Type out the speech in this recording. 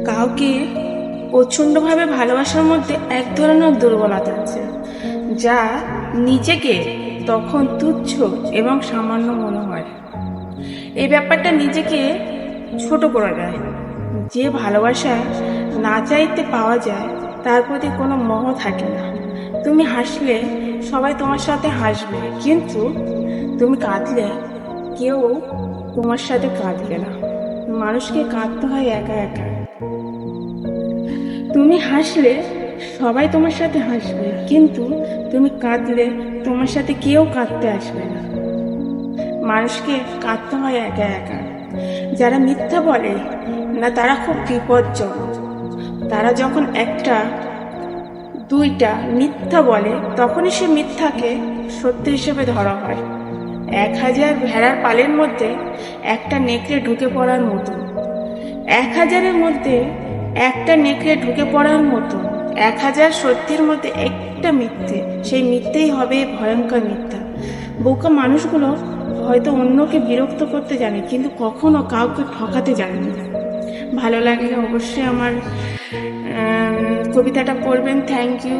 কাউকে প্রচণ্ডভাবে ভালোবাসার মধ্যে এক ধরনের দুর্বলতা আছে, যা নিজেকে তখন তুচ্ছ এবং সামান্য মনে হয়। এই ব্যাপারটা নিজেকে ছোট করে দেয়। যে ভালোবাসা না চাইতে পাওয়া যায় তার প্রতি কোনো মোহ থাকে না। তুমি হাসলে সবাই তোমার সাথে হাসবে, কিন্তু তুমি কাঁদলে কেউ তোমার সাথে কাঁদবে না। মানুষকে কাঁদতে হয় একা একা। তুমি হাসলে সবাই তোমার সাথে হাসবে, কিন্তু তুমি কাঁদলে তোমার সাথে কেউ কাঁদতে আসবে না। মানুষকে কাঁদতে হয় একা একা। যারা মিথ্যা বলে না তারা খুব বিপজ্জনক। তারা যখন একটা দুইটা মিথ্যা বলে তখনই সে মিথ্যাকে সত্য হিসেবে ধরা হয়। 1000 ভেড়ার পালের মধ্যে একটা নেকড়ে ঢুকে পড়ার মতো। 1000-এর মধ্যে একটা নেকড়ে ঢুকে পড়ার মতো। 1000 সত্যের মধ্যে একটা মিথ্যে, সেই মিথ্যেই হবে ভয়ঙ্কর মিথ্যা। বোকা মানুষগুলো হয়তো অন্যকে বিরক্ত করতে জানে, কিন্তু কখনো কাউকে ঠকাতে জানে না। ভালো লাগলে অবশ্যই আমার কবিতাটা পড়বেন। Thank you.